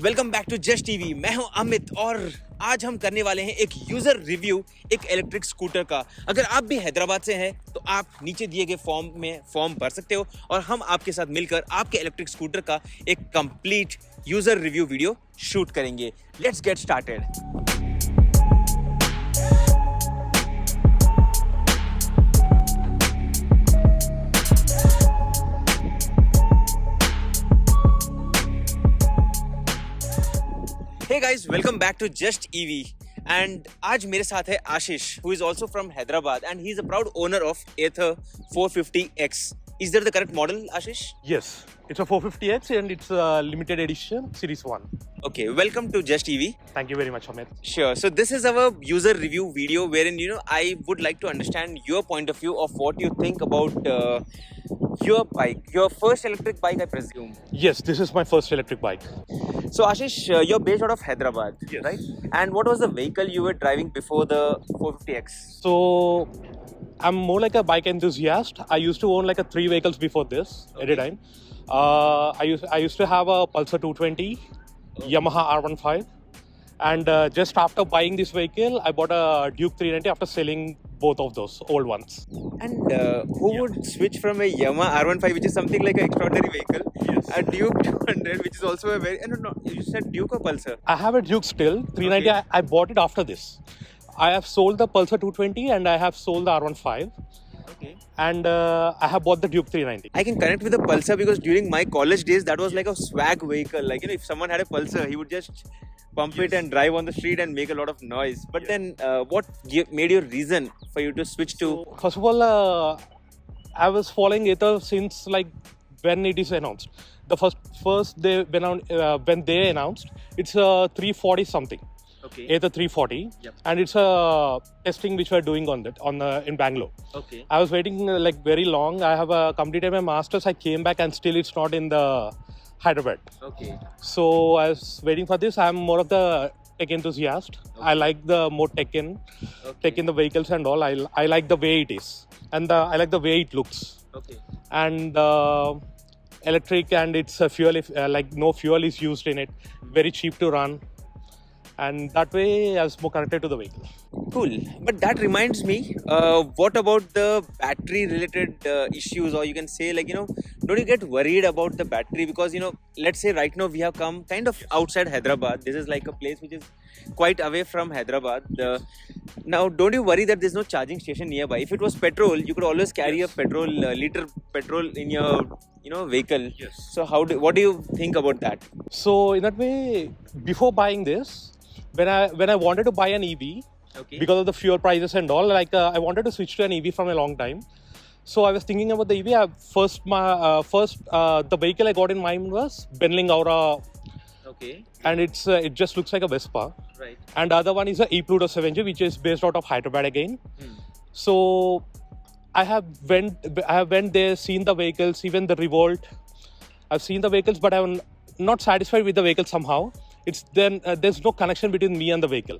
Welcome back to just TV. मैं हूं अमित और आज हम करने वाले हैं एक यूजर रिव्यू एक इलेक्ट्रिक स्कूटर का। अगर आप भी हैदराबाद से हैं तो आप नीचे दिए गए फॉर्म में फॉर्म भर सकते हो और हम आपके साथ मिलकर आपके इलेक्ट्रिक स्कूटर का एक complete user review video shoot करेंगे। Let's get started. Hey guys, welcome back to Just EV and आज मेरे साथ है आशीष who is also from Hyderabad and he is a proud owner of Ather 450X. Is that the correct model, Ashish? Yes, it's a 450X and it's a limited edition Series 1. Okay, welcome to Just EV. Thank you very much, Amit. Sure. So this is our user review video wherein I would like to understand your point of view of what you think about your bike, your first electric bike, I presume. Yes, this is my first electric bike. So Ashish, you're based out of Hyderabad, Yes. right? And what was the vehicle you were driving before the 450X? So I'm more like a bike enthusiast. I used to own like a 3 vehicles before this at a time. I used to have a Pulsar 220, Yamaha R15, and just after buying this vehicle, I bought a Duke 390 after selling both of those old ones. And who would switch from a Yamaha R15, which is something like an extraordinary vehicle, Yes. a Duke 200, which is also a very... No, you said Duke or Pulsar? I have a Duke still 390. Okay. I bought it after this. I have sold the Pulsar 220 and I have sold the R15. Okay. And I have bought the Duke 390. I can connect with the Pulsar because during my college days, that was like a swag vehicle. Like, if someone had a Pulsar, he would just pump it and drive on the street and make a lot of noise. But then, what made your reason for you to switch to... First of all, I was following Ather since like when it is announced. The first they when they announced, it's a 340 something. Okay. Ather 340, Yep. and it's a testing which we're doing on that in Bangalore. Okay. I was waiting like very long. I have completed my masters. I came back and still it's not in the Hyderabad. Okay. So I was waiting for this. I'm more of the tech enthusiast. I like the more tech in the vehicles and all. I like the way it is, and I like the way it looks. Okay. And electric, and it's a fuel. Like no fuel is used in it. Very cheap to run, and that way I was more connected to the vehicle. Cool. But that reminds me, what about the battery related issues, or you can say like, don't you get worried about the battery? Because, let's say right now we have come kind of outside Hyderabad. This is like a place which is quite away from Hyderabad. Now, don't you worry that there's no charging station nearby? If it was petrol, you could always carry a petrol, liter petrol in your, vehicle. Yes. So what do you think about that? So in that way, before buying this, when I wanted to buy an EV, Okay. because of the fuel prices and all, like I wanted to switch to an EV from a long time. So I was thinking about the EV. The vehicle I got in mind was Benling Aura, Okay. and it just looks like a Vespa. Right. And the other one is a e-Pluto 7G, which is based out of Hyderabad again. So I have went there, seen the vehicles, even the Revolt. I've seen the vehicles, but I'm not satisfied with the vehicle somehow. There's no connection between me and the vehicle.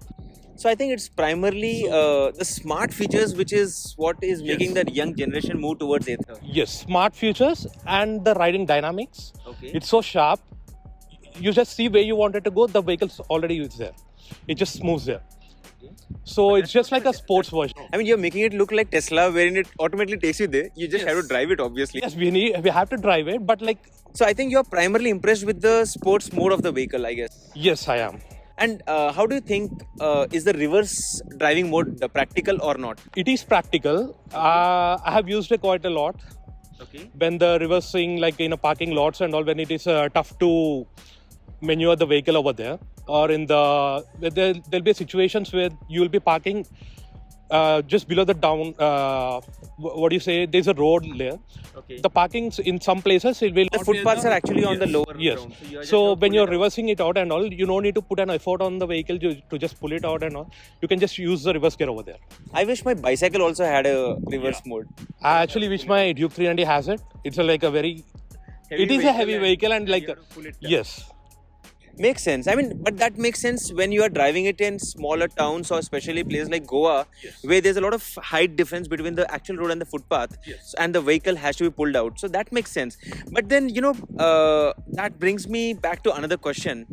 So I think it's primarily the smart features which is what is making that young generation move towards Ather. Yes, smart features and the riding dynamics. Okay. It's so sharp. You just see where you wanted to go. The vehicle's already is there. It just moves there. So it's just like a sports version. I mean, you're making it look like Tesla, wherein it automatically takes you there. You just have to drive it, obviously. Yes, we have to drive it, but like, So I think you're primarily impressed with the sports mode of the vehicle, I guess. yes, I am. And how do you think is the reverse driving mode practical or not? It is practical. I have used it quite a lot. Okay. When the reversing, like in a parking lots and all, when it is tough to maneuver the vehicle over there, or there'll be situations where you will be parking just below the down. What do you say? There's a road there. Okay. The parkings in some places it will. The footpaths are actually on the lower Yes. ground. You are just So have to when pull you're it out. reversing it out and all, you don't need to put an effort on the vehicle to just pull it out and all. You can just use the reverse gear over there. I wish my bicycle also had a reverse mode. I actually wish my Duke 390 has it. It's like a very. It is a heavy vehicle and like you have to pull it down. yes. Makes sense. I mean, but that makes sense when you are driving it in smaller towns or especially places like Goa, where there's a lot of height difference between the actual road and the footpath, and the vehicle has to be pulled out. So that makes sense. But then, that brings me back to another question.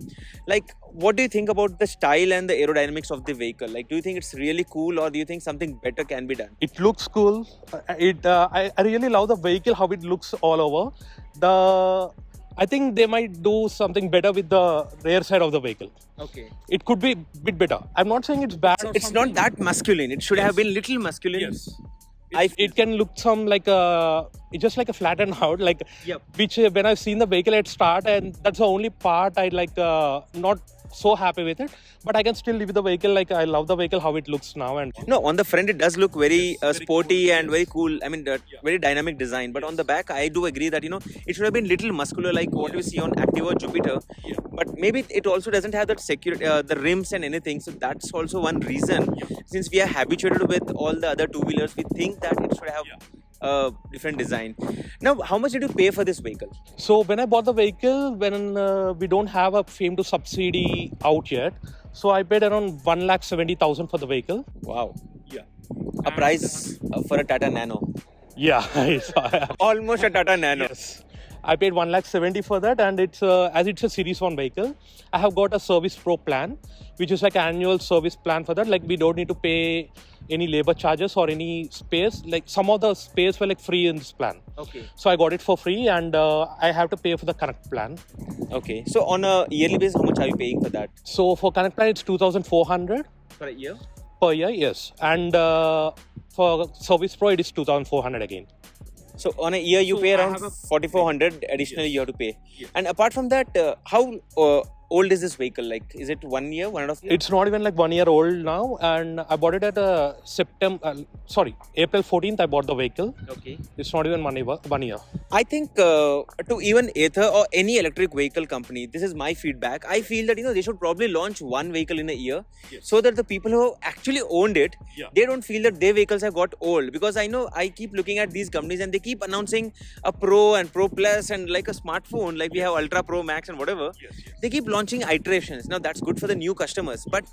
Like, what do you think about the style and the aerodynamics of the vehicle? Like, do you think it's really cool, or do you think something better can be done? It looks cool. I really love the vehicle, how it looks all over. I think they might do something better with the rear side of the vehicle. Okay. It could be a bit better. I'm not saying it's bad. It's not that masculine. It should have been little masculine. Yes. I It can look some like it's just like a flattened out, like Yep. which when I've seen the vehicle at start, and that's the only part I like not so happy with it. But I can still live with the vehicle. Like I love the vehicle how it looks now, and No, on the front it does look very sporty and very cool. I mean, very dynamic design. But on the back, I do agree that it should have been little muscular, like what you see on Activa Jupiter. But maybe it also doesn't have that security, the rims and anything. So that's also one reason. Since we are habituated with all the other two-wheelers, we think that it should have a different design. Now, how much did you pay for this vehicle? So when I bought the vehicle, when we don't have a FAME to subsidy out yet, so I paid around 1,70,000 for the vehicle. Wow, Yeah. a price for a Tata Nano. Yeah. Almost a Tata Nano. Yes. I paid 1,70,000 for that, and it's as it's a Series 1 vehicle, I have got a Service Pro plan, which is like annual service plan for that. Like we don't need to pay any labor charges or any space. Like some of the space were like free in this plan. Okay. So I got it for free, and I have to pay for the Connect plan. Okay. So on a yearly basis, how much are you paying for that? So for Connect plan, it's 2,400 For a year? per year, yes. And for Service Pro, it is 2,400 again. So on a year, you So pay I around have a- 4,400 additionally you have to pay. Yes. And apart from that, how old is this vehicle? Like, is it 1 year, 1.5 years? It's not even like 1 year old now, and I bought it at April 14th. I bought the vehicle. Okay. It's not even 1 year. I think to even Ather or any electric vehicle company, this is my feedback. I feel that they should probably launch one vehicle in a year, so that the people who actually owned it, they don't feel that their vehicles have got old. Because I know I keep looking at these companies and they keep announcing a Pro and Pro Plus and like a smartphone, like we have Ultra Pro Max and whatever. They keep launching iterations. Now that's good for the new customers, but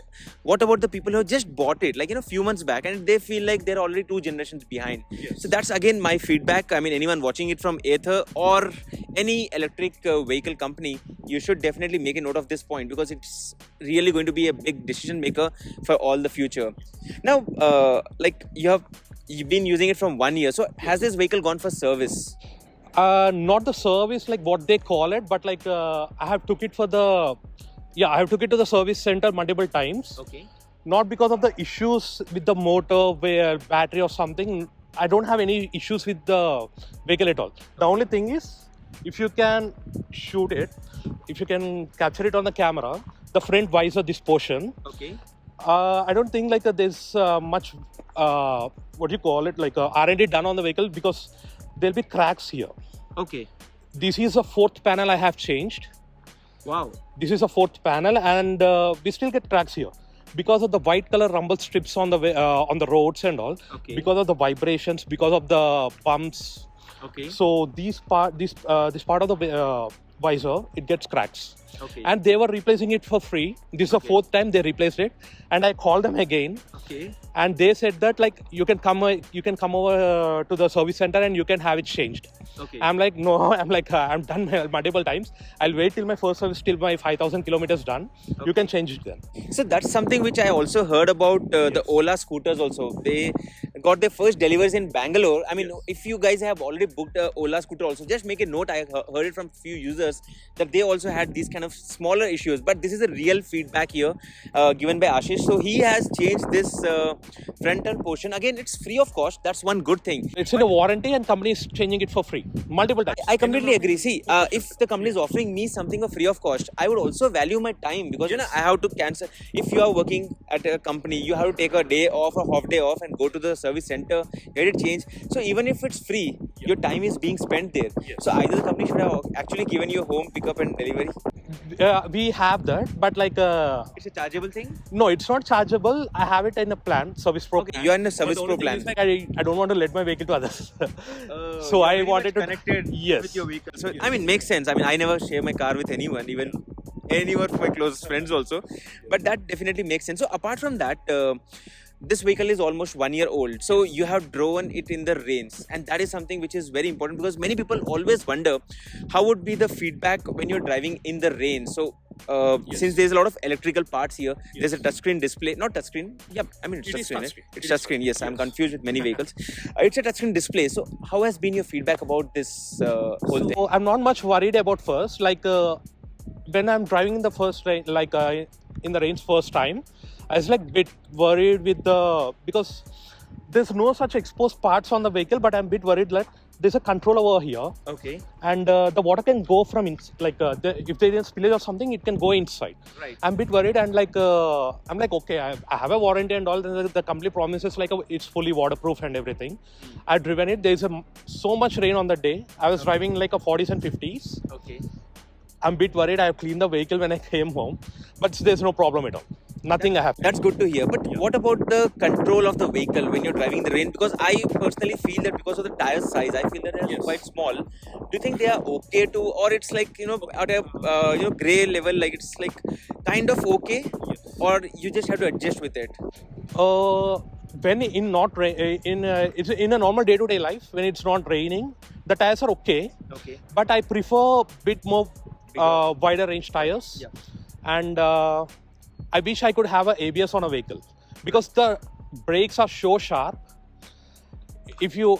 what about the people who just bought it like few months back and they feel like they're already 2 generations behind? So that's again my feedback. I mean, anyone watching it from Ather or any electric vehicle company, you should definitely make a note of this point, because it's really going to be a big decision maker for all the future. Now, like you've been using it from 1 year, so has this vehicle gone for service? Not the service like what they call it, but like I have took it to the service center multiple times. Okay. Not because of the issues with the motor, where battery or something. I don't have any issues with the vehicle at all. The only thing is, if you can shoot it, if you can capture it on the camera, the front visor, this portion, Okay. I don't think like there's much what do you call it, like R&D done on the vehicle, because there'll be cracks here. Okay. This is a fourth panel I have changed. Wow. This is a fourth panel, and we still get cracks here because of the white color rumble strips on the roads and all. Okay. Because of the vibrations, because of the bumps. Okay. So this part of the visor, it gets cracks. Okay. And they were replacing it for free. This is the fourth time they replaced it, and I called them again. Okay. And they said that like you can come over to the service center and you can have it changed. Okay. I'm like, no, I'm done multiple times. I'll wait till my first service, till my 5,000 kilometers done. You can change it then. So that's something which I also heard about the Ola scooters also. They got their first deliveries in Bangalore. I mean, if you guys have already booked a Ola scooter also, just make a note. I heard it from few users that they also had these kind of smaller issues. But this is a real feedback here given by Ashish. So he has changed this frontal portion. Again, it's free of cost. That's one good thing. It's in a warranty, and company is changing it for free multiple times. I completely agree. See, if the company is offering me something for free of cost, I would also value my time, because I have to cancel. If you are working at a company, you have to take a day off, a half day off, and go to the service center, get it changed. So even if it's free, your time is being spent there. So either the company should have actually given you a home pickup and delivery. We have that, but like It's a chargeable thing. no, it's not chargeable. I have it in a plan, Service Pro. Okay, you are in a service pro plan. Like I don't want to let my vehicle to others. So I wanted to connected yes. with your vehicle. So I mean, makes sense. I mean, I never share my car with anyone, even any of my closest friends also. But that definitely makes sense. So apart from that, this vehicle is almost 1 year old. So you have driven it in the rains, and that is something which is very important because many people always wonder how would be the feedback when you're driving in the rain. So since there's a lot of electrical parts here, there's a touchscreen display, not touchscreen. Yeah, I mean it's touchscreen. Right? It's touchscreen. Yes, I'm confused with many vehicles. It's a touchscreen display. So how has been your feedback about this whole thing? So I'm not much worried about first. Like when I'm driving in the first rain, like in the rains first time, I was like bit worried with because there's no such exposed parts on the vehicle, but I'm a bit worried that there's a control over here, Okay. and the water can go from if there is spillage or something, it can go inside. Right. I'm a bit worried, and I'm like, okay, I have a warranty and all. The company promises like it's fully waterproof and everything. I've driven it. There's so much rain on the day. I was driving like a 40s and 50s. Okay. I'm a bit worried. I have cleaned the vehicle when I came home, but there's no problem at all. Nothing I have. That's good to hear. But what about the control of the vehicle when you're driving in the rain? Because I personally feel that because of the tire size, I feel that they're quite small. Do you think they are okay to, or it's like at a gray level, like it's like kind of okay, or you just have to adjust with it? When in not rain, it's in a normal day-to-day life, when it's not raining, the tires are okay. Okay. But I prefer bit more wider range tires. Yeah. And I wish I could have an ABS on a vehicle because the brakes are so sharp. If you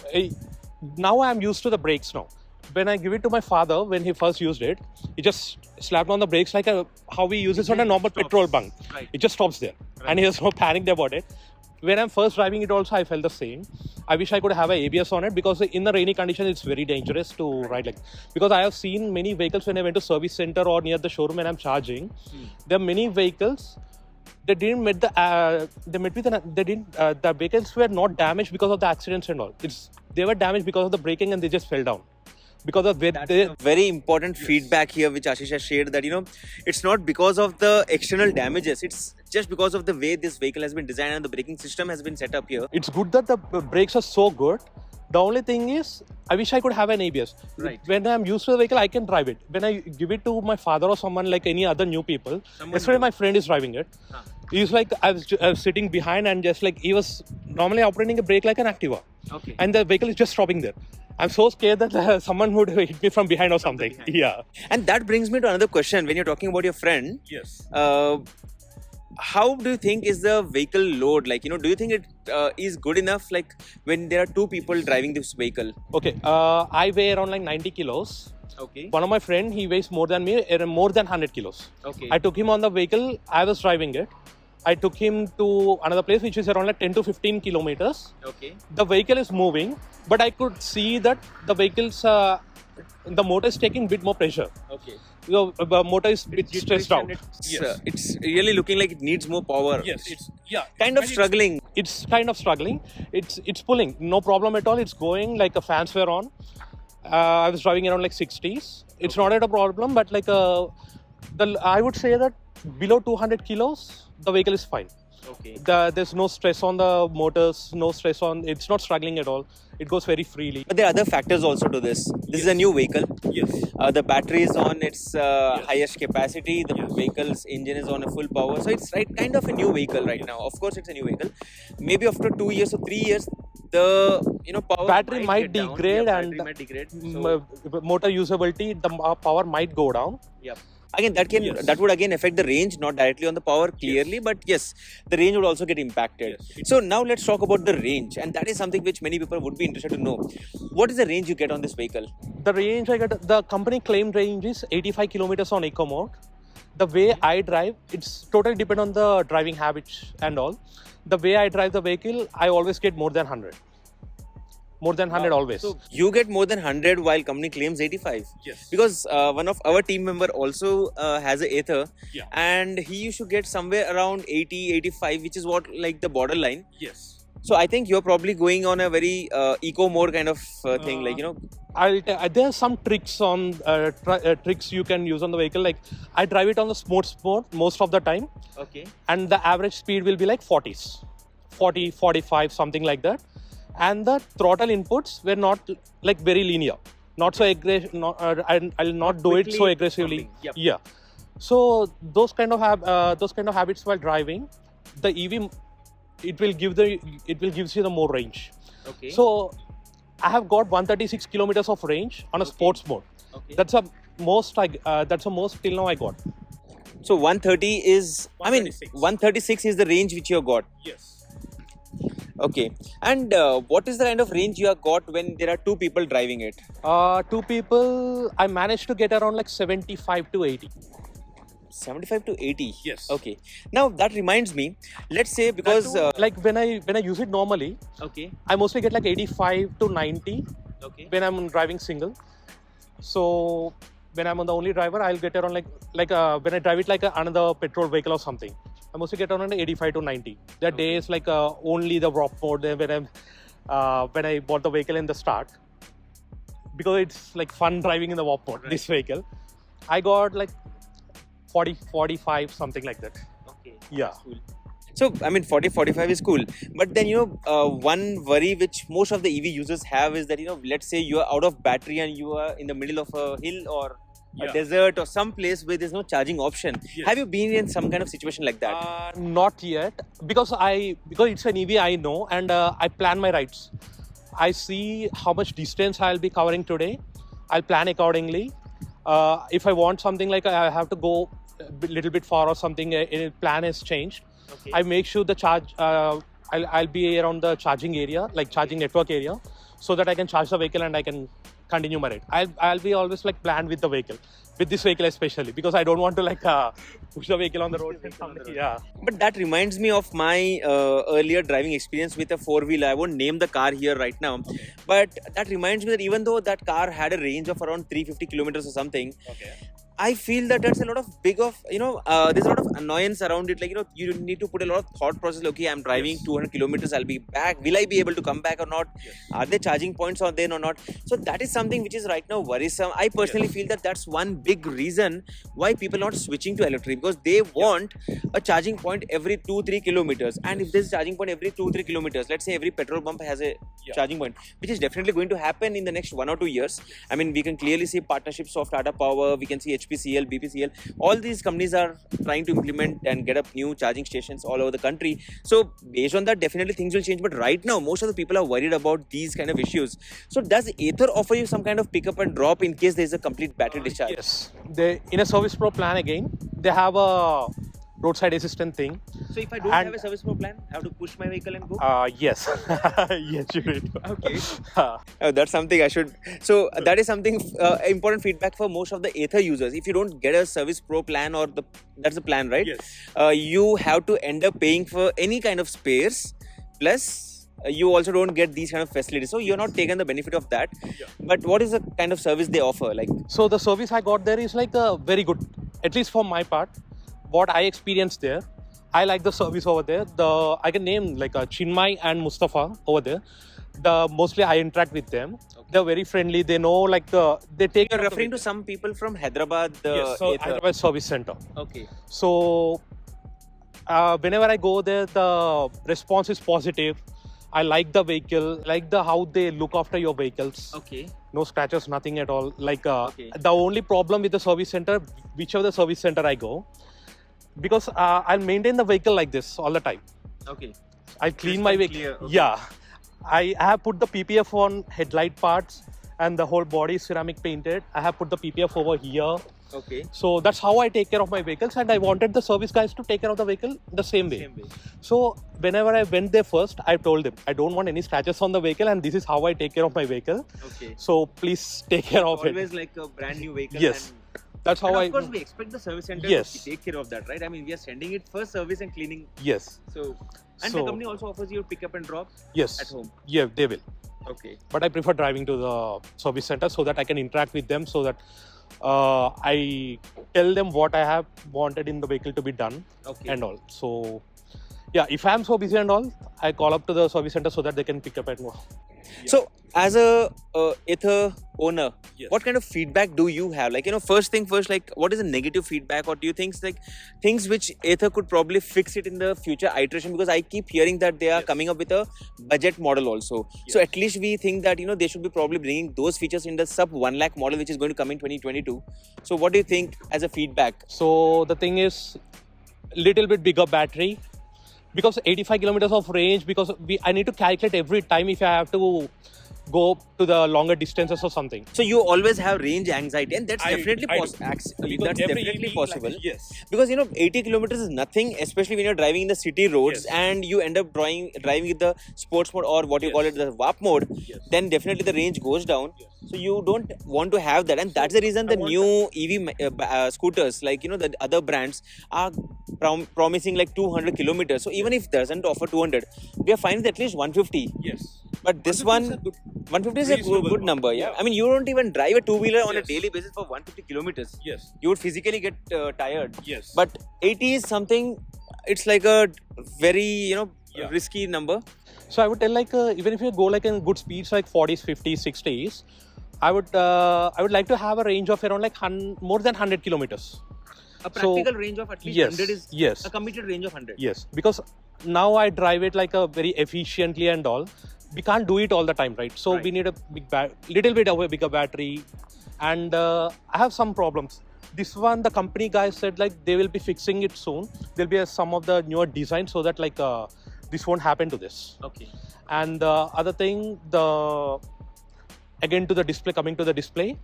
now I'm used to the brakes now. When I give it to my father, when he first used it, he just slapped on the brakes like how we use it on a normal petrol bunk. Right. It just stops there, and he was so panicked about it. When I'm first driving it also, I felt the same. I wish I could have an ABS on it because in the rainy condition, it's very dangerous to ride like. Because I have seen many vehicles when I went to service center or near the showroom when I'm charging. There are many vehicles. They didn't meet the. The vehicles were not damaged because of the accidents and all. They were damaged because of the braking and they just fell down. Because of Very important feedback here which Ashish has shared, that it's not because of the external damages, it's just because of the way this vehicle has been designed and the braking system has been set up here. It's good that the brakes are so good. The only thing is, I wish I could have an ABS. Right. When I'm used to the vehicle, I can drive it. When I give it to my father or someone like any other new people, yesterday my friend is driving it. He's like, I was sitting behind and just like, he was normally operating a brake like an Activa. Okay. And the vehicle is just stopping there. I'm so scared that someone would hit me from behind or something. Yeah. And that brings me to another question. When you're talking about your friend, Yes. how do you think is the vehicle load? Like, do you think it is good enough? Like when there are two people driving this vehicle? Okay. I weigh around like 90 kilos. Okay. One of my friend, he weighs more than me, more than 100 kilos. Okay. I took him on the vehicle. I was driving it. I took him to another place which is around like 10 to 15 kilometers. Okay. The vehicle is moving, but I could see that the the motor is taking a bit more pressure. Okay. The motor is a bit stressed out. It's really looking like it needs more power. Yes, it's Kind of struggling. It's kind of struggling. It's pulling, no problem at all. It's going like a fans were on. I was driving around like 60s. It's not at a problem, but like I would say that below 200 kilos, the vehicle is fine. Okay. There's no stress on the motors, no stress on. It's not struggling at all. It goes very freely. But there are other factors also to this. This is a new vehicle. Yes. The battery is on its highest capacity. The vehicle's engine is on a full power. So it's kind of a new vehicle right now. Of course, it's a new vehicle. Maybe after 2 years or 3 years, the power battery might get down. degrade Yeah, and battery might degrade. So, motor usability, the power might go down. yeah. Again, that would again affect the range, not directly on the power clearly, but yes, the range would also get impacted. So now let's talk about the range, and that is something which many people would be interested to know. What is the range you get on this vehicle? The range I get, the company claimed range is 85 kilometers on eco mode. The way I drive, it's totally depend on the driving habits and all. The way I drive the vehicle, I always get more than 100. More than 100 always. So you get more than 100 while company claims 85. Yes. Because one of our team member also has a Ather, Yeah. and he used to get somewhere around 80, 85, which is what like the borderline. Yes. So I think you're probably going on a very eco mode kind of thing, like There are some tricks on tricks you can use on the vehicle. Like I drive it on the sports mode most of the time, Okay. and the average speed will be like 40s, 40, 45, something like that. And the throttle inputs were not like very linear, not so aggressive. I'll not do it so aggressively. Yep. Yeah. So those kind of habits while driving, the EV it will gives you the more range. Okay. So I have got 136 kilometers of range on a sports mode. Okay. That's the most till now I got. So 130 is, 136. 136 is the range which you have got. Yes. Okay. And what is the kind of range you have got when there are two people driving it? Two people, I managed to get around like 75 to 80. 75 to 80. Yes. Okay. Now that reminds me, let's say because Like when I use it normally, okay. I mostly get like 85 to 90 Okay. when I'm driving single. So when I'm on the only driver, I'll get around when I drive it like another petrol vehicle or something, I mostly get around 85 to 90. There are days like only the warp mode when I bought the vehicle in the start, because it's like fun driving in the warp mode. Right. This vehicle, I got like 40, 45, something like that. Okay. Yeah. Cool. So, 40, 45 is cool. But then, one worry which most of the EV users have is that, let's say you are out of battery and you are in the middle of a hill or a desert or some place where there's no charging option. Yes. Have you been in some kind of situation like that? Not yet, because it's an EV, I know, and I plan my rides. I see how much distance I'll be covering today. I'll plan accordingly. If I want something like I have to go a little bit far or something, plan has changed. Okay. I make sure the charge. I'll be around the charging area, like charging network area, so that I can charge the vehicle and I can continue my ride. I'll be always like planned with the vehicle, with this vehicle especially, because I don't want to like push the vehicle on the road. Yeah. But that reminds me of my earlier driving experience with a four-wheeler. I won't name the car here right now, but that reminds me that even though that car had a range of around 350 kilometers or something, Okay. I feel that that's a lot of there's a lot of annoyance around it. Like, you need to put a lot of thought process. Okay, I'm driving 200 kilometers, I'll be back. Will I be able to come back or not? Yes. Are there charging points or there or not? So that is something which is right now worrisome. I personally feel that that's one big reason why people are not switching to electric, because they want a charging point every 2-3 kilometers. And if there's a charging point every 2-3 kilometers, let's say every petrol pump has a charging point, which is definitely going to happen in the next 1 or 2 years. We can clearly see partnerships of Tata Power, we can see HPCL, BPCL, all these companies are trying to implement and get up new charging stations all over the country. So based on that, definitely things will change. But right now, most of the people are worried about these kind of issues. So does Ather offer you some kind of pick up and drop in case there is a complete battery discharge? Yes. They in a Service Pro plan again, they have a roadside assistant thing. So if I don't And- have a Service Pro plan, I have to push my vehicle and go? Yes. Yes, you do. Okay. That's something I should. So that is something important feedback for most of the Ather users. If you don't get a Service Pro plan or that's the plan, right? Yes. You have to end up paying for any kind of spares. Plus, you also don't get these kind of facilities. So you're not taking the benefit of that. Yeah. But what is the kind of service they offer? Like, So the service I got there is like very good, at least for my part. What I experienced there, I like the service over there. I can name like Chinmay and Mustafa over there. Mostly I interact with them. Okay. They're very friendly. They know they take. you're care of the referring to vehicle. some people from Hyderabad. Yes, so Ather. Hyderabad service center. Okay. So whenever I go there, the response is positive. I like the vehicle, like how they look after your vehicles. Okay. No scratches, nothing at all. Okay. The only problem with the service center, whichever the service center I go, because I'll maintain the vehicle like this all the time. Okay. I clean my Crystal vehicle. clear, okay. Yeah, I have put the PPF on headlight parts and the whole body is ceramic painted. I have put the PPF over here. Okay. So that's how I take care of my vehicles, and I wanted the service guys to take care of the vehicle the same way. Same way. So whenever I went there first, I told them I don't want any scratches on the vehicle, and this is how I take care of my vehicle. Okay. So please take care of Always it. like a brand new vehicle. Yes. That's how And of course, we expect the service center Yes. to take care of that, right? We are sending it for service and cleaning. Yes. So, and So- the company also offers you pick up and drop Yes. at home. Yeah, they will. Okay. But I prefer driving to the service center so that I can interact with them, so that I tell them what I have wanted in the vehicle to be done Okay. and all. So Yeah, if I'm so busy and all, I call up to the service center so that they can pick up and more. So, as a Ather owner, Yes. what kind of feedback do you have? Like, first thing first, like, what is the negative feedback, or do you think like things which Ather could probably fix it in the future iteration? Because I keep hearing that they are coming up with a budget model also. So at least we think that they should be probably bringing those features in the sub 1 lakh model, which is going to come in 2022. So what do you think as a feedback? So the thing is, little bit bigger battery, because 85 kilometers of range, because I need to calculate every time if I have to go to the longer distances or something. So you always have range anxiety, and that's definitely I do. possible. Because That's every definitely EV, possible. Yes. Because 80 kilometers is nothing, especially when you're driving in the city roads, Yes. and you end up driving with the sports mode, or what you call it, the warp mode. Yes. Then definitely the range goes down. Yes. So you don't want to have that, and that's the reason the new EV scooters, like the other brands, are promising like 200 kilometers. So even if it doesn't offer 200, we are finding at least 150. Yes. But this one, 150 is a good number. Yeah. I mean, you don't even drive a two-wheeler on a daily basis for 150 kilometers. Yes. You would physically get tired. Yes. But 80 is something. It's like a very risky number. So I would tell, like, even if you go like in good speeds like 40s, 50s, 60s, I would like to have a range of around like more than 100 kilometers. A practical range of at least yes, 100 is yes. a committed range of 100. Yes, because now I drive it like a very efficiently and all. We can't do it all the time, right? So we need a little bit of a bigger battery, and I have some problems. This one, the company guys said like they will be fixing it soon. There'll be some of the newer designs so that like this won't happen to this. Okay. And the other thing, coming to the display,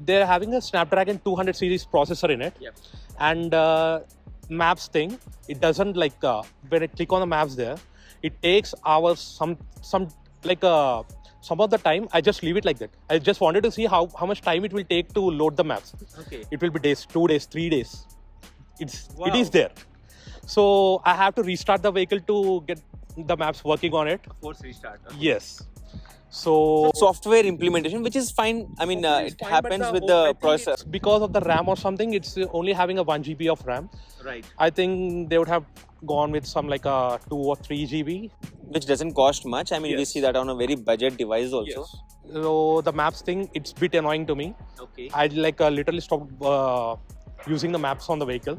they're having a Snapdragon 200 series processor in it. Yep. And maps thing, it doesn't like when I click on the maps there, it takes hours. Some of the time I just leave it like that. I just wanted to see how much time it will take to load the maps. Okay. It will be days, 2 days, 3 days. It Wow. is there. So I have to restart the vehicle to get the maps working on it. Force restart. Okay. Yes. So Software implementation, which is fine. I mean, it fine, happens but with I the think processor. it's because of the RAM or something, it's only having a 1 GB of RAM. Right. I think they would have gone with some like a 2 or 3 GB. Which doesn't cost much. I mean, we Yes. see that on a very budget device also. So the maps thing, it's a bit annoying to me. Okay. I like literally stopped using the maps on the vehicle.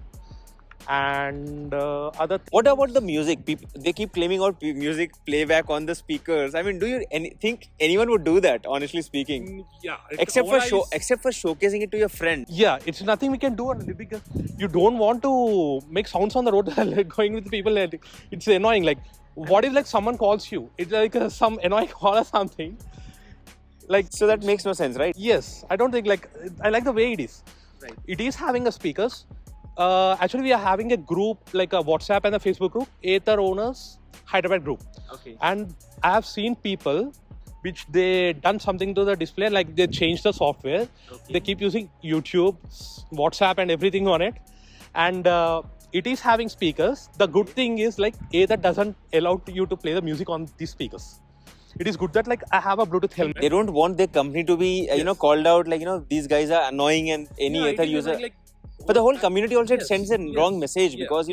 And What about the music? People, they keep claiming out music playback on the speakers. I mean, do you think anyone would do that? Honestly speaking, Yeah. except for showcasing it to your friend. Yeah, it's nothing we can do on it because you don't want to make sounds on the road like going with people. Like, it's annoying. Like, what if like someone calls you? It's like some annoying call or something. Like, So that makes no sense, right? yes, I don't think like I like the way it is. Right. It is having a speakers. Actually, we are having a group like a WhatsApp and a Facebook group, Ather Owners Hyderabad group. Okay. And I have seen people which they done something to the display, like they changed the software. Okay. They keep using YouTube, WhatsApp, and everything on it, and it is having speakers. The good thing is like Ather doesn't allow you to play the music on these speakers. It is good that like I have a Bluetooth helmet. They don't want their company to be, called out like, these guys are annoying and any Yeah, it Ather is user. like, But the whole community also it Yes, sends a yes, wrong message yeah. because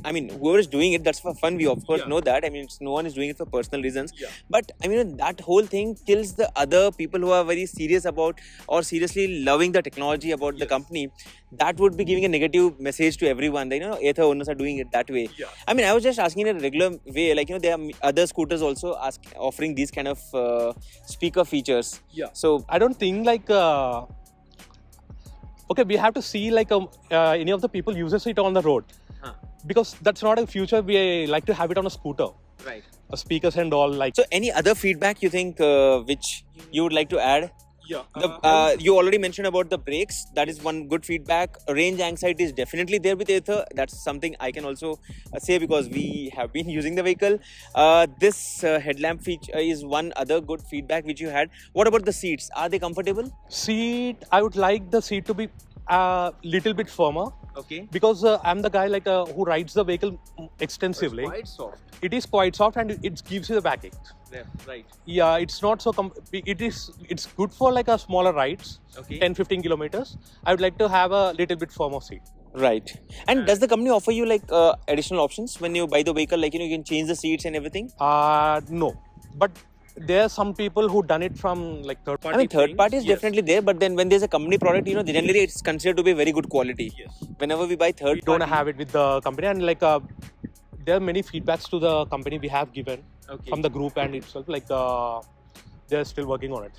I mean, whoever is doing it, that's for fun. We of course Yeah. know that. I mean, no one is doing it for personal reasons. Yeah. But I mean, that whole thing kills the other people who are very serious about or seriously loving the technology about the Yes. company. That would be giving a negative message to everyone. That, Ather owners are doing it that way. Yeah. I mean, I was just asking in a regular way. Like, there are other scooters also offering these kind of speaker features. Yeah. So I don't think like okay, we have to see like any of the people uses it on the road because that's not a future. We like to have it on a scooter, right. speakers and all like. So any other feedback you think which you would like to add? Yeah. You already mentioned about the brakes. That is one good feedback. Range anxiety is definitely there with Ather. That's something I can also say because we have been using the vehicle. This headlamp feature is one other good feedback which you had. What about the seats? Are they comfortable? Seat, I would like the seat to be a little bit firmer Okay. because I'm the guy like who rides the vehicle extensively. soft. It is quite soft and it gives you the backache. Yeah, right. Yeah, it's not so. It's good for like a smaller rides, Okay. 10-15 kilometers. I would like to have a little bit firmer seat. Right. And does the company offer you like additional options when you buy the vehicle? Like, you can change the seats and everything? No, but there are some people who done it from like third party. I mean, third party is Yes. definitely there, but then when there's a company product, generally it's considered to be very good quality. Yes. Whenever we buy third We don't party, have it with the company, and like there are many feedbacks to the company we have given from the group and itself. Like they're still working on it.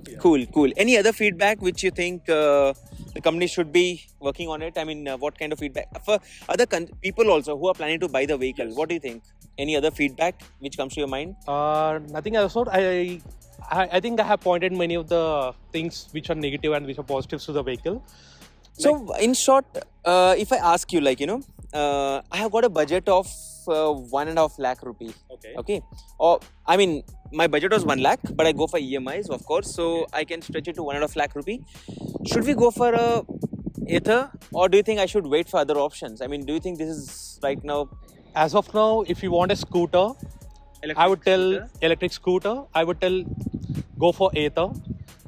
Yeah. Cool. Any other feedback which you think the company should be working on it? I mean, what kind of feedback for other people also who are planning to buy the vehicle? What do you think? Any other feedback which comes to your mind? Nothing else. I think I have pointed many of the things which are negative and which are positives to the vehicle. So, in short, if I ask you, I have got a budget of 1.5 lakh rupee. Okay. Or I mean, my budget was 1 lakh, but I go for EMIs, of course. So I can stretch it to 1.5 lakh rupee. Should we go for a Ather, or do you think I should wait for other options? I mean, do you think this is right now? As of now, if you want a scooter, I would tell electric scooter. I would tell go for Ather,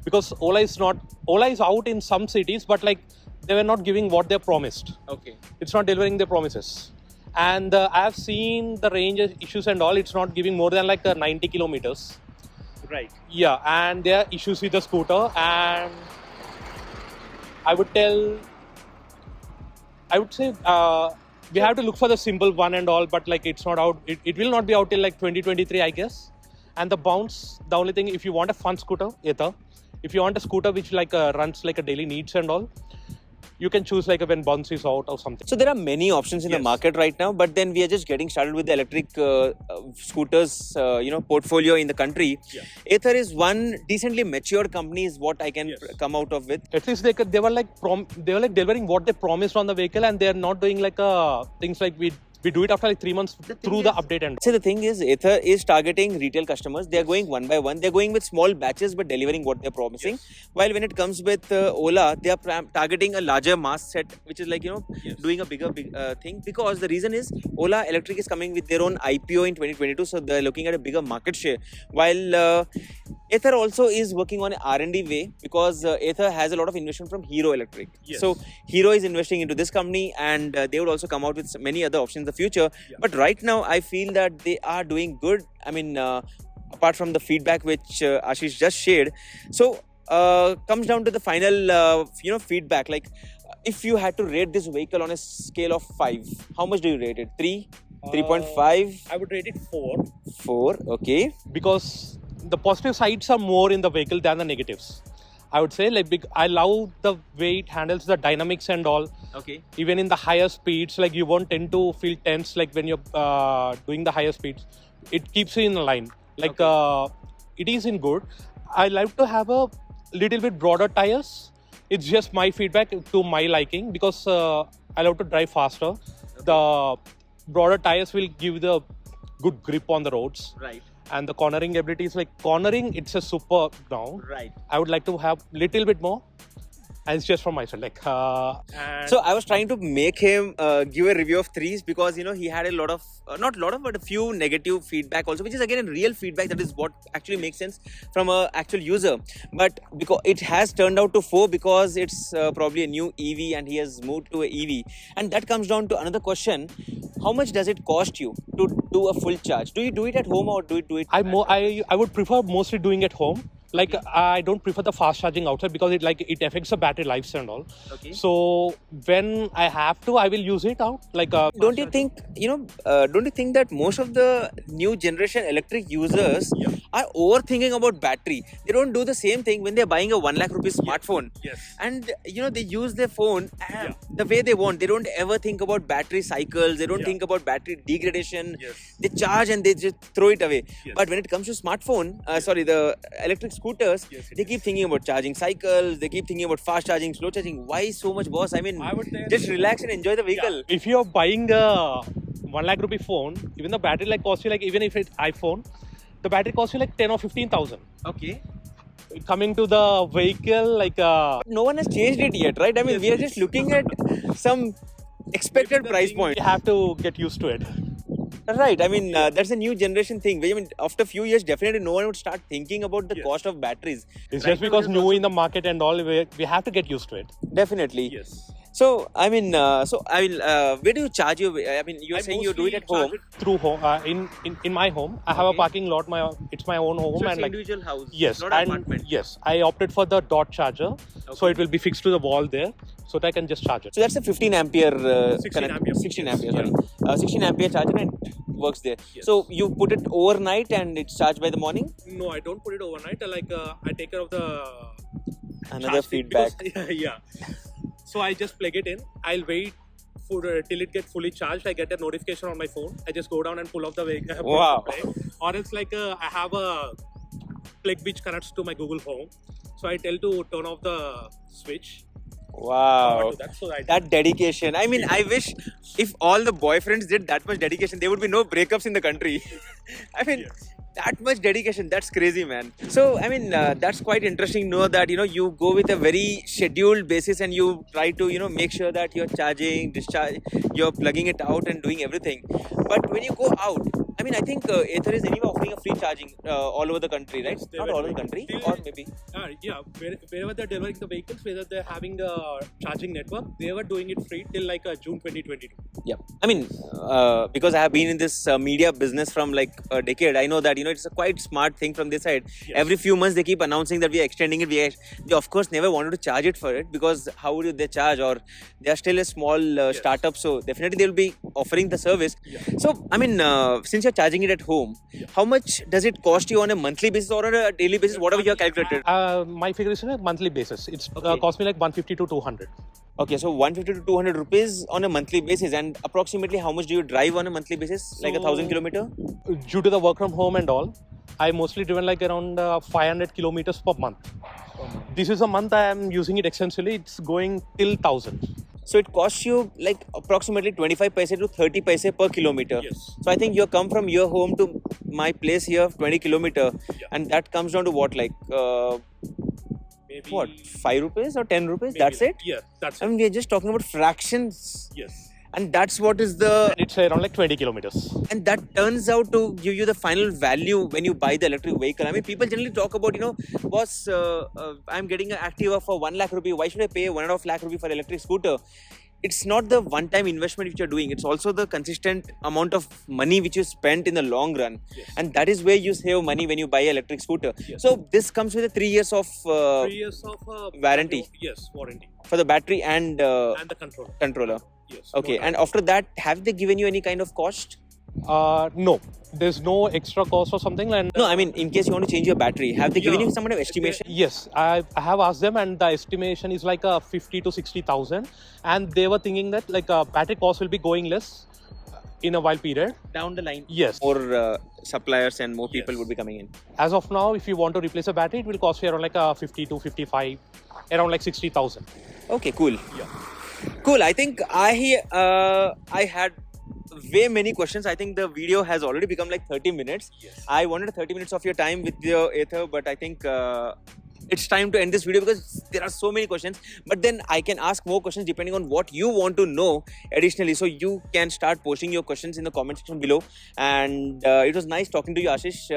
because Ola is out in some cities, but like they were not giving what they promised. Okay. It's not delivering their promises, and I have seen the range issues and all. It's not giving more than like 90 kilometers. Right. Yeah, and there are issues with the scooter, and I would say we have to look for the simple one and all, but like it's not out. It will not be out till like 2023, I guess. And the bounce, the only thing, if you want a fun scooter, Ather. If you want a scooter which like runs like a daily needs and all, you can choose like when bounce is out or something. So there are many options in the market right now, but then we are just getting started with the electric scooters, portfolio in the country. Yeah. Ather is one decently matured company, is what I can come out of with. At least they were like delivering what they promised on the vehicle, and they are not doing like things like we do it after like 3 months through the update and. So the thing is, Ather is targeting retail customers. They are going one by one. They're going with small batches, but delivering what they're promising. Yes. While when it comes with Ola, they are targeting a larger mass set, which is like doing a bigger thing. Because the reason is Ola Electric is coming with their own IPO in 2022, so they're looking at a bigger market share. While Ather also is working on an R&D way, because Ather has a lot of investment from Hero Electric. Yes. So Hero is investing into this company, and they would also come out with many other options in the future. Yeah. But right now, I feel that they are doing good. I mean, apart from the feedback which Ashish just shared. So comes down to the final, feedback. Like, if you had to rate this vehicle on a scale of 5, how much do you rate it? 3, 3.5? I would rate it 4. 4. Okay. Because the positive sides are more in the vehicle than the negatives. I would say I love the way it handles the dynamics and all. Okay. Even in the higher speeds, like you won't tend to feel tense like when you're doing the higher speeds. It keeps you in line. Like it is in good. I like to have a little bit broader tires. It's just my feedback to my liking, because I love to drive faster. Okay. The broader tires will give the good grip on the roads. Right. And the cornering ability is like cornering, it's a super now. Right. I would like to have little bit more. And it's just from myself. So I was trying to make him give a review of 3s, because he had a lot of but a few negative feedback also, which is again a real feedback. That is what actually makes sense from a actual user. But because it has turned out to 4, because it's probably a new EV and he has moved to a EV, and that comes down to another question: how much does it cost you to do a full charge? Do you do it at home, or do you do it? I would prefer mostly doing it home. Like I don't prefer the fast charging outside, because it affects the battery life and all. Okay. So when I have to, I will use it out. Like don't you think that most of the new generation electric users are overthinking about battery? They don't do the same thing when they're buying a 1 lakh rupees smartphone. Yes. And they use their phone the way they want. They don't ever think about battery cycles. They don't think about battery degradation. Yes. They charge and they just throw it away. Yes. But when it comes to smartphone, the electric scooters, they keep thinking about charging cycles. They keep thinking about fast charging, slow charging. Why so much, boss? I mean, just relax and enjoy the vehicle. If you're buying a 1 lakh rupee phone, even the battery like costs you like, even if it's iPhone, the battery costs you like 10 or 15,000. Okay. Coming to the vehicle, like no one has changed it yet, right? I mean, we are just looking at some expected price point. You have to get used to it. Right. I mean, that's a new generation thing. I mean, after a few years, definitely no one would start thinking about the cost of batteries. It's just because new in the market and all, we have to get used to it. Definitely. Yes. So where do you charge your? I mean, you're saying you do it at home. Through home. In my home, I have a parking lot. It's my own home, So it's and an like individual house. yes, Not an and apartment. yes, I opted for the dot charger, so it will be fixed to the wall there, so that I can just charge it. So that's a 15 ampere. 16 ampere. 16 Yes, ampere. Sorry. 16 ampere charger and it works there. Yes. So you put it overnight and it's charged by the morning. No, I don't put it overnight. I take care of the Another charge thing feedback. because- yeah. So I just plug it in. I'll wait for till it gets fully charged. I get a notification on my phone. I just go down and pull off the vehicle. Wow. Or it's I have a plug which connects to my Google Home. So I tell to turn off the switch. Wow. To that, so I That dedication. I mean, I wish if all the boyfriends did that much dedication, there would be no breakups in the country. I mean, that much dedication. That's crazy, man. So, I mean, that's quite interesting to know that, you go with a very scheduled basis and you try to, make sure that you're charging, discharge, you're plugging it out and doing everything. But when you go out, I mean, I think Ather is anyway offering a free charging all over the country, right? They Not were all over the doing country, it. or maybe. Wherever they're delivering the vehicles, whether they're having the charging network, they were doing it free till June 2022. Yeah, I mean, because I have been in this media business from like a decade, I know that it's a quite smart thing from this side. Yes. Every few months they keep announcing that we are extending it. They of course never wanted to charge it for it, because how would they charge? Or they are still a small startup, so definitely they will be offering the service. Yeah. So I mean, since you're charging it at home, how much does it cost you on a monthly basis or on a daily basis, whatever you have calculated? My figure is on a monthly basis. It's Okay. cost me like 150 to 200. Okay, so 150 to 200 rupees on a monthly basis, and approximately how much do you drive on a monthly basis? Like 1,000 kilometer? Due to the work from home and all, I mostly driven like around 500 kilometers per month. This is a month I am using it extensively. It's going till 1,000. So it costs you like approximately 25 paise to 30 paise per kilometer. Yes. So I think you come from your home to my place here 20 kilometer, Yeah. and that comes down to what, like Maybe what, 5 rupees or 10 rupees? maybe That's like- it. Yeah, that's I it. mean, we're just talking about fractions, Yes. and that's what is the. It's around like 20 kilometers. And that turns out to give you the final value when you buy the electric vehicle. I mean, people generally talk about, boss, I'm getting an Activa for 1 lakh rupee. Why should I pay 1.5 lakh rupee for electric scooter? It's not the one-time investment which you're doing. It's also the consistent amount of money which you spent in the long run. Yes. And that is where you save money when you buy an electric scooter. Yes. So this comes with a 3 years of 3 years of warranty. Yes, warranty. for the battery and And the controller. controller. Yes. Okay, no and after that, have they given you any kind of cost? No, there's no extra cost or something. And No, I mean, in case you want to change your battery, have they given Yeah. you some kind of estimation? Yes, I have asked them, and the estimation is like 50 to 60,000, and they were thinking that like battery cost will be going less in a while period. Down the line, Yes. more suppliers and more people Yes. would be coming in. As of now, if you want to replace a battery, it will cost you around like 50 to 55, around like 60,000. Okay, cool. Yeah. Cool. I think I had way many questions. I think the video has already become like 30 minutes. Yes. I wanted 30 minutes of your time with your Ather, but I think it's time to end this video because there are so many questions. But then I can ask more questions depending on what you want to know additionally. So you can start posting your questions in the comment section below. And it was nice talking to you, Ashish.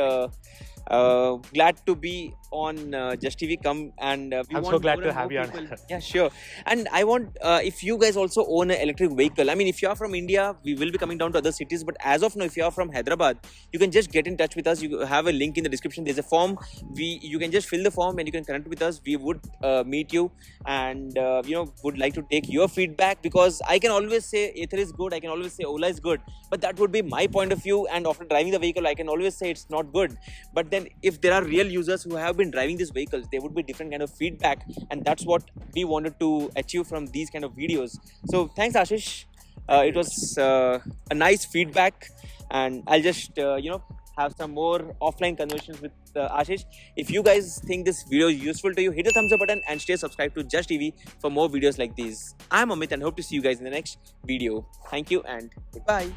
Glad to be on Just TV. Come and we I'm want so glad more to and have more you on. people. Yeah, sure. And I want, if you guys also own an electric vehicle, I mean, if you are from India, we will be coming down to other cities. But as of now, if you are from Hyderabad, you can just get in touch with us. You have a link in the description. There's a form. You can just fill the form and you can connect with us. We would meet you and would like to take your feedback, because I can always say Ather is good. I can always say Ola is good. But that would be my point of view. And after driving the vehicle, I can always say it's not good. But then if there are real users who have been driving these vehicles, there would be different kind of feedback, and that's what we wanted to achieve from these kind of videos. So thanks, Ashish. It was a nice feedback, and I'll just have some more offline conversations with Ashish. If you guys think this video is useful to you, hit the thumbs up button and stay subscribed to Just TV for more videos like these. I'm Amit and hope to see you guys in the next video. Thank you and goodbye.